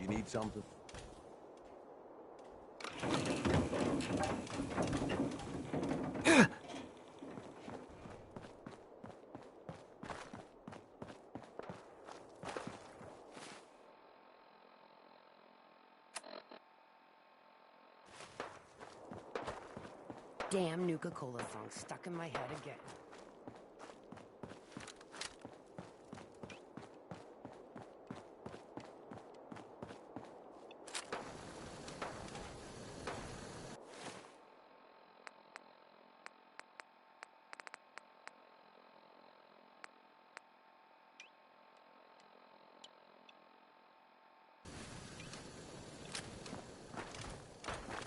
You need something? Damn Nuka-Cola song stuck in my head again.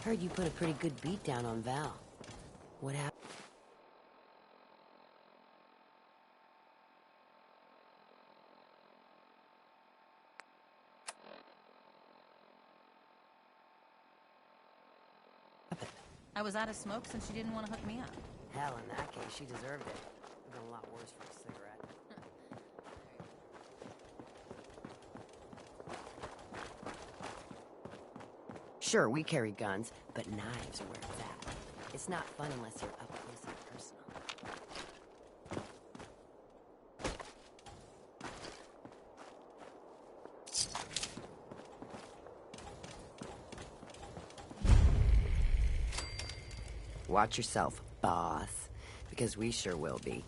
Heard you put a pretty good beat down on Val. What happened? I was out of smoke since she didn't want to hook me up. Hell, in that case, she deserved it. Would've been a lot worse for a cigarette. Sure, we carry guns, but knives are where it's at. It's not fun unless you're up close and personal. Watch yourself, boss, because we sure will be.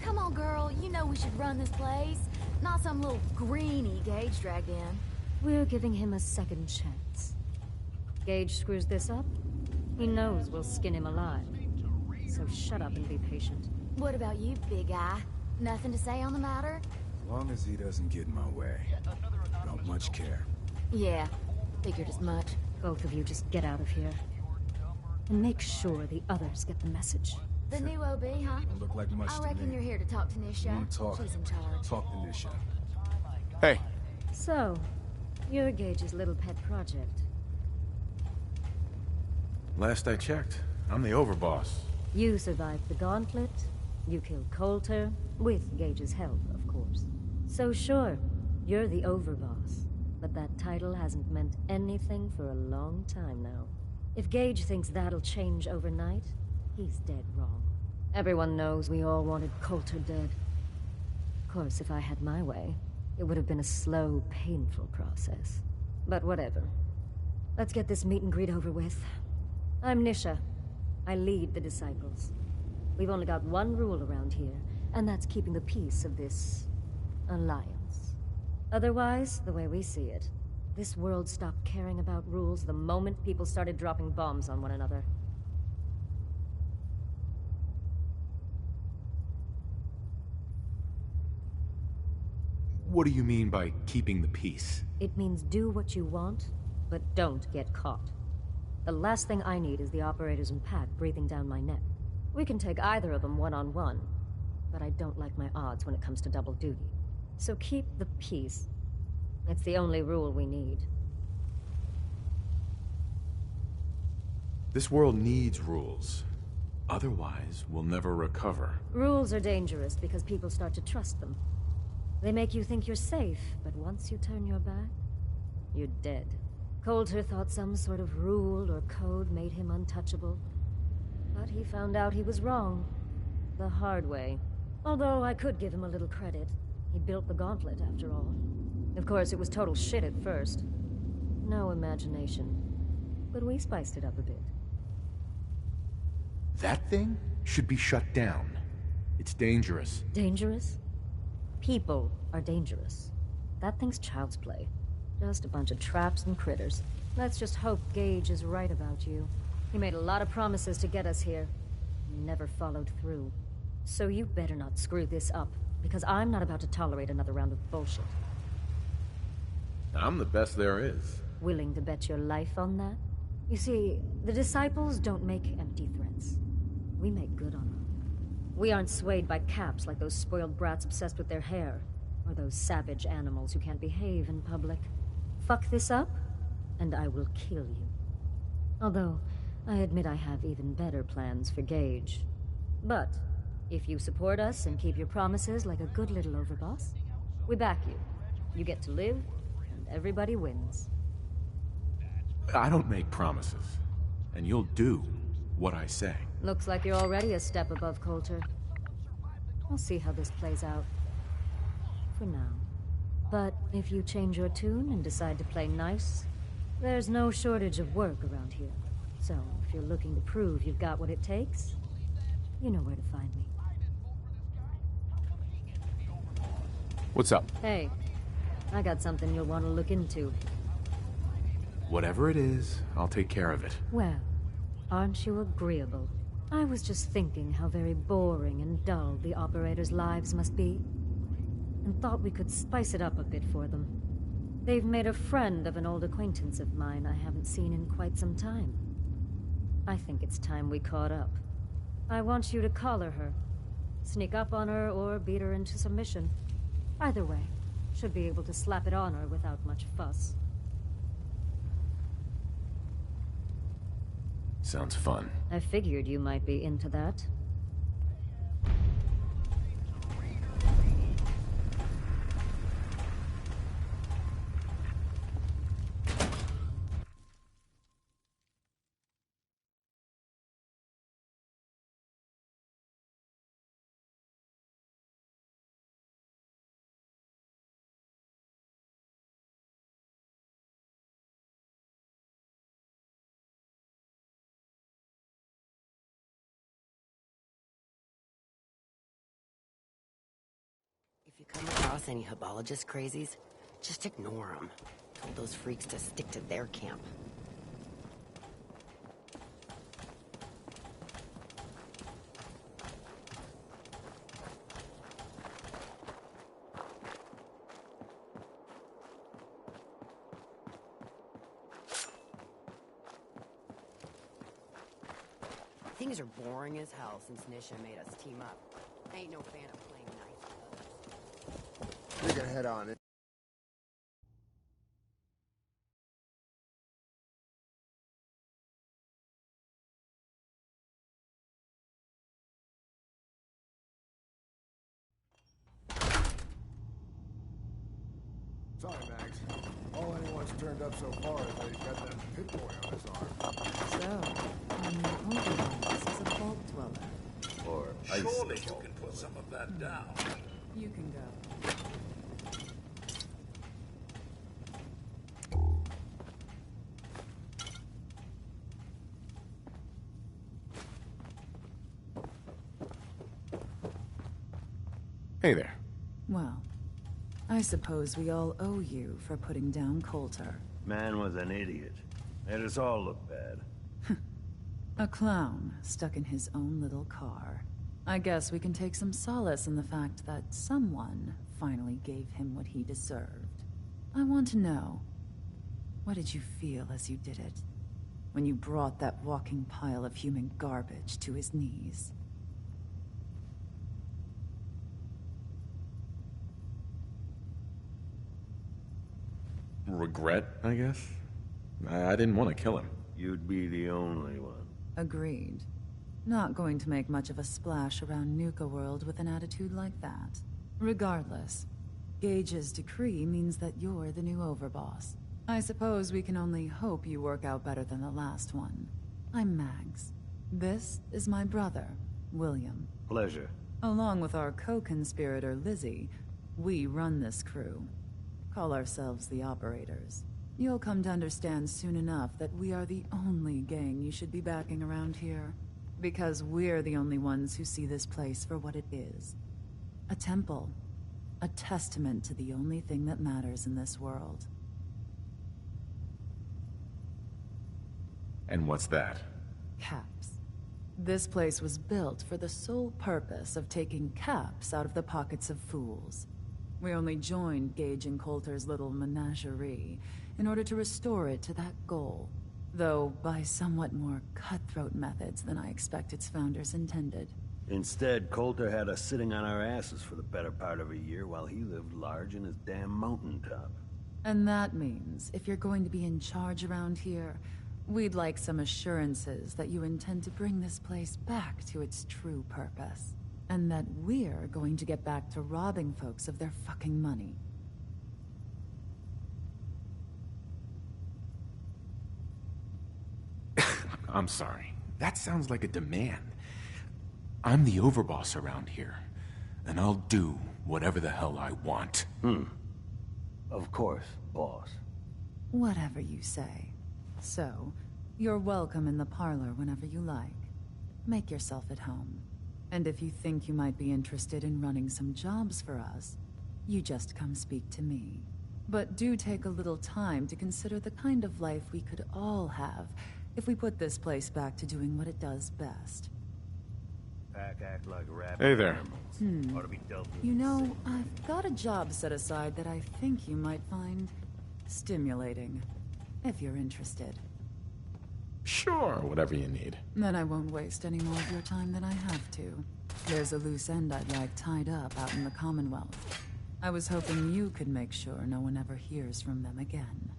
Come on, girl. You know we should run this place. Not some little greenie Gage dragged in. We're giving him a second chance. Gage screws this up, he knows we'll skin him alive. So shut up and be patient. What about you, big guy? Nothing to say on the matter? As long as he doesn't get in my way. Don't much care. Yeah, figured as much. Both of you just get out of here. And make sure the others get the message. The new OB, huh? Don't look like much I to reckon me. you're here to talk to Nisha. You wanna talk? She's in charge. Talk to Nisha. Hey. So, you're Gage's little pet project. Last I checked, I'm the overboss. You survived the gauntlet, you killed Coulter, with Gage's help, of course. So sure, you're the overboss, but that title hasn't meant anything for a long time now. If Gage thinks that'll change overnight, he's dead wrong. Everyone knows we all wanted Coulter dead. Of course, if I had my way, it would have been a slow, painful process. But whatever. Let's get this meet and greet over with. I'm Nisha. I lead the Disciples. We've only got one rule around here, and that's keeping the peace of this alliance. Otherwise, the way we see it, this world stopped caring about rules the moment people started dropping bombs on one another. What do you mean by keeping the peace? It means do what you want, but don't get caught. The last thing I need is the operators and Pat breathing down my neck. We can take either of them one-on-one, but I don't like my odds when it comes to double duty. So keep the peace. It's the only rule we need. This world needs rules. Otherwise, we'll never recover. Rules are dangerous because people start to trust them. They make you think you're safe, but once you turn your back, you're dead. Coulter thought some sort of rule or code made him untouchable. But he found out he was wrong. The hard way. Although I could give him a little credit. He built the gauntlet, after all. Of course, it was total shit at first. No imagination. But we spiced it up a bit. That thing should be shut down. It's dangerous. Dangerous? People are dangerous. That thing's child's play. Just a bunch of traps and critters. Let's just hope Gage is right about you. He made a lot of promises to get us here. Never followed through. So you better not screw this up, because I'm not about to tolerate another round of bullshit. I'm the best there is. Willing to bet your life on that? You see, the Disciples don't make empty threats. We make good on them. We aren't swayed by caps like those spoiled brats obsessed with their hair, or those savage animals who can't behave in public. Fuck this up, and I will kill you. Although, I admit I have even better plans for Gage. But, if you support us and keep your promises like a good little overboss, we back you. You get to live, and everybody wins. I don't make promises, and you'll do what I say. Looks like you're already a step above Coulter. We'll see how this plays out. For now. But if you change your tune and decide to play nice, there's no shortage of work around here. So, if you're looking to prove you've got what it takes, you know where to find me. What's up? Hey, I got something you'll want to look into. Whatever it is, I'll take care of it. Well, aren't you agreeable? I was just thinking how very boring and dull the operators' lives must be, and thought we could spice it up a bit for them. They've made a friend of an old acquaintance of mine I haven't seen in quite some time. I think it's time we caught up. I want you to collar her. Sneak up on her or beat her into submission. Either way, should be able to slap it on her without much fuss. Sounds fun. I figured you might be into that. If you come across any Hebologist crazies, just ignore them. Told those freaks to stick to their camp. Things are boring as hell since Nisha made us team up. I ain't no fan of playing nice with others. We can head on it. Sorry, Max. All anyone's turned up so far is that he's got that pit boy on his arm. So, Overboss is a vault dweller. Or surely you can put some of that down. You can go. Hey there. Well, I suppose we all owe you for putting down Coulter. Man was an idiot. Made us all look bad. A clown stuck in his own little car. I guess we can take some solace in the fact that someone finally gave him what he deserved. I want to know, what did you feel as you did it? When you brought that walking pile of human garbage to his knees? Regret, I guess? I didn't want to kill him. You'd be the only one. Agreed. Not going to make much of a splash around Nuka world with an attitude like that. Regardless, Gage's decree means that you're the new overboss. I suppose we can only hope you work out better than the last one. I'm Mags. This is my brother, William. Pleasure. Along with our co-conspirator, Lizzie, we run this crew. Call ourselves the Operators. You'll come to understand soon enough that we are the only gang you should be backing around here. Because we're the only ones who see this place for what it is. A temple. A testament to the only thing that matters in this world. And what's that? Caps. This place was built for the sole purpose of taking caps out of the pockets of fools. We only joined Gage and Coulter's little menagerie in order to restore it to that goal, though by somewhat more cutthroat methods than I expect its founders intended. Instead, Coulter had us sitting on our asses for the better part of a year while he lived large in his damn mountaintop. And that means, if you're going to be in charge around here, we'd like some assurances that you intend to bring this place back to its true purpose. And that we're going to get back to robbing folks of their fucking money. I'm sorry. That sounds like a demand. I'm the overboss around here, and I'll do whatever the hell I want. Of course, boss. Whatever you say. So, you're welcome in the parlor whenever you like. Make yourself at home. And if you think you might be interested in running some jobs for us, you just come speak to me. But do take a little time to consider the kind of life we could all have if we put this place back to doing what it does best. Pack act like rabbit. Hey there. Ought to be dealt with. You know, I've got a job set aside that I think you might find stimulating, if you're interested. Sure, whatever you need. Then I won't waste any more of your time than I have to. There's a loose end I'd like tied up out in the Commonwealth. I was hoping you could make sure no one ever hears from them again.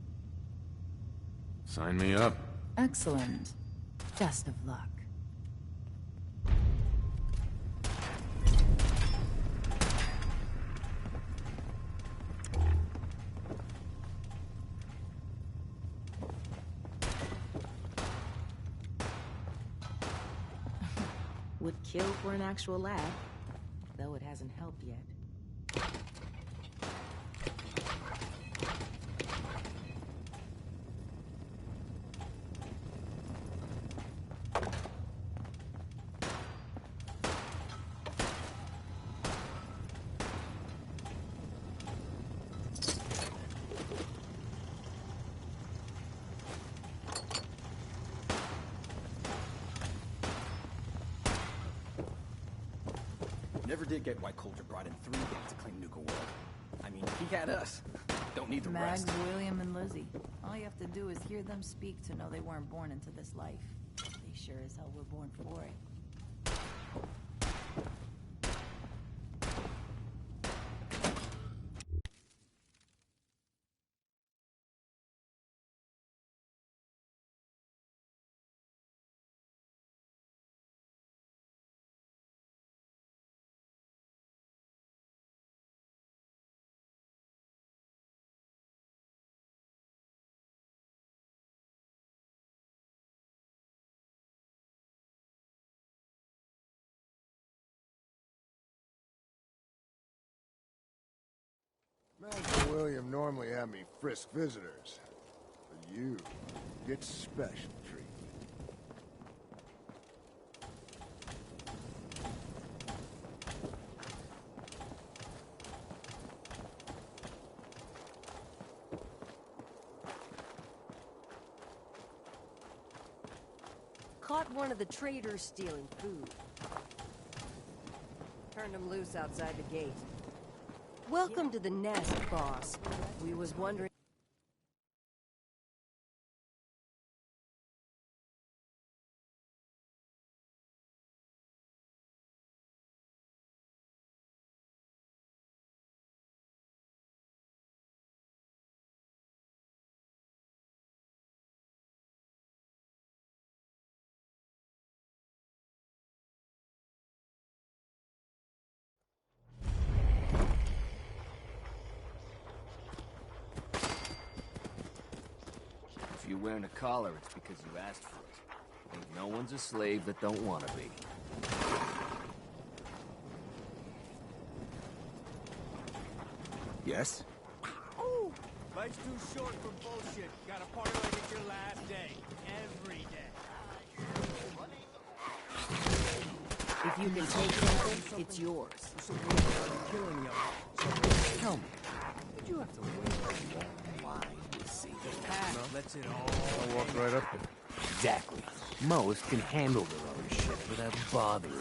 Sign me up. Excellent. Best of luck. Would kill for an actual laugh, though it hasn't helped yet. Never did get why Coulter brought in 3 gangs to claim Nuka World. I mean, he had us. Don't need the Mags, rest. William, and Lizzie. All you have to do is hear them speak to know they weren't born into this life. They sure as hell were born for it. Master William normally had me frisk visitors, but you get special treatment. Caught one of the traders stealing food. Turned him loose outside the gate. Welcome to the nest, boss. We was wondering... If you're wearing a collar, it's because you asked for it. Ain't no one's a slave that don't want to be. Yes? Life's too short for bullshit. Gotta party like it's your last day. Every day. If you can take something, it's yours. Killing you. Tell me, did you have to wait a long line to see the path? Lets it all. I'll walk right up there. Exactly. Most can handle their own shit without bothering you.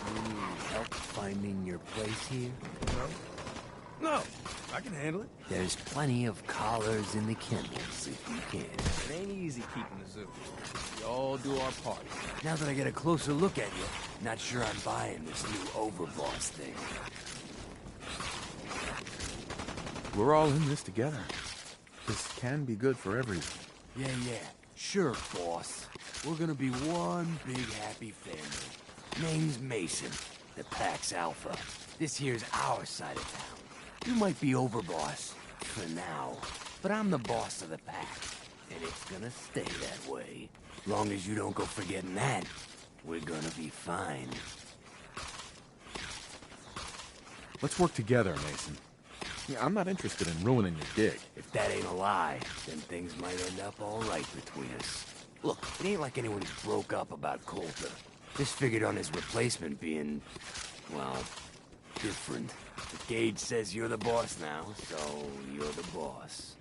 You need help finding your place here? No? No, I can handle it. There's plenty of collars in the kennels if you can. It ain't easy keeping the zoo. We all do our part. Now that I get a closer look at you, not sure I'm buying this new overboss thing. We're all in this together. This can be good for everyone. Yeah. Sure, boss. We're gonna be one big happy family. Name's Mason, the Pack's Alpha. This here's our side of town. You might be overboss, for now, but I'm the boss of the Pack, and it's gonna stay that way. Long as you don't go forgetting that, we're gonna be fine. Let's work together, Mason. Yeah, I'm not interested in ruining your gig. If that ain't a lie, then things might end up all right between us. Look, it ain't like anyone broke up about Coulter. Just figured on his replacement being, well, different. But Gage says you're the boss now, so you're the boss.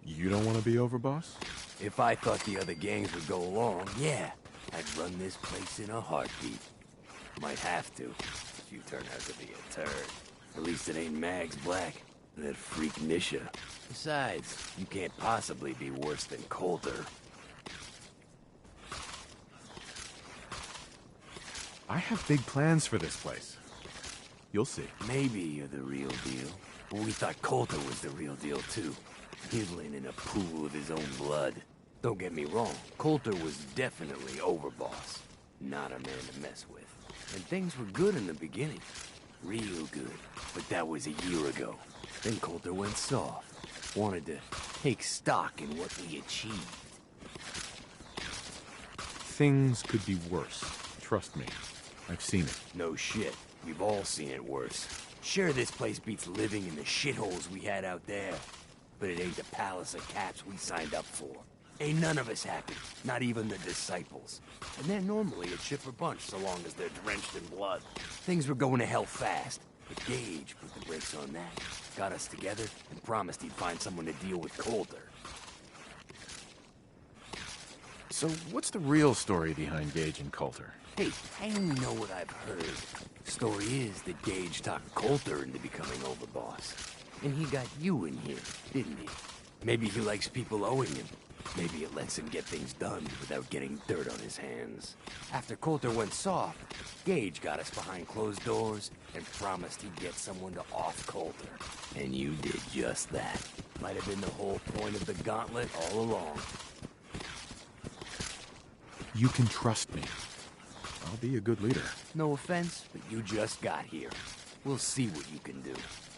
You don't want to be overboss? If I thought the other gangs would go along, yeah, I'd run this place in a heartbeat. Might have to, if you turn out to be a turd. At least it ain't Mags Black, that freak Nisha. Besides, you can't possibly be worse than Coulter. I have big plans for this place. You'll see. Maybe you're the real deal. But we thought Coulter was the real deal, too. Piddling in a pool of his own blood. Don't get me wrong, Coulter was definitely overboss. Not a man to mess with. And things were good in the beginning. Real good. But that was a year ago. Then Coulter went soft. Wanted to take stock in what we achieved. Things could be worse. Trust me. I've seen it. No shit. We've all seen it worse. Sure, this place beats living in the shitholes we had out there. But it ain't the palace of caps we signed up for. Ain't none of us happy. Not even the disciples. And they're normally a chipper bunch so long as they're drenched in blood. Things were going to hell fast. But Gage put the brakes on that. Got us together and promised he'd find someone to deal with Coulter. So what's the real story behind Gage and Coulter? Hey, I only know what I've heard. Story is that Gage talked Coulter into becoming overboss. And he got you in here, didn't he? Maybe he likes people owing him. Maybe it lets him get things done without getting dirt on his hands. After Coulter went soft, Gage got us behind closed doors and promised he'd get someone to off Coulter. And you did just that. Might have been the whole point of the gauntlet all along. You can trust me. I'll be a good leader. No offense, but you just got here. We'll see what you can do.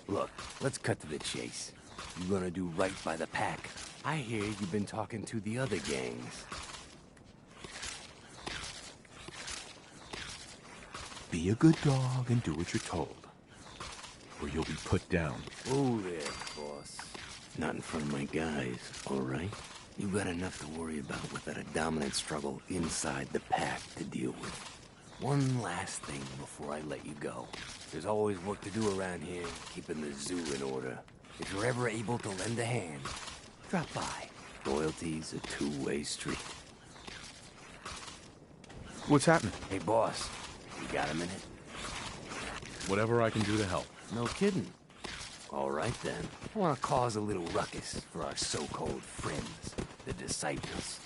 Look, let's cut to the chase. You're gonna do right by the Pack. I hear you've been talking to the other gangs. Be a good dog and do what you're told. Or you'll be put down. Oh there, boss. Not in front of my guys, all right? You got enough to worry about without a dominant struggle inside the Pack to deal with. One last thing before I let you go. There's always work to do around here, keeping the zoo in order. If you're ever able to lend a hand, drop by. Loyalty's a two-way street. What's happening? Hey, boss. You got a minute? Whatever I can do to help. No kidding. All right, then. I want to cause a little ruckus for our so-called friends, the disciples.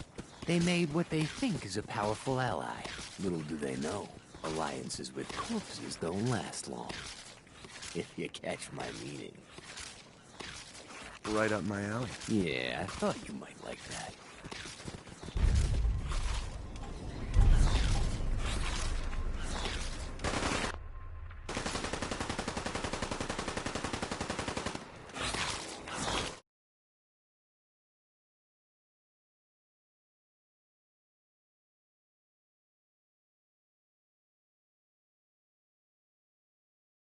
They made what they think is a powerful ally. Little do they know, alliances with corpses don't last long. If you catch my meaning. Right up my alley. Yeah, I thought you might like that.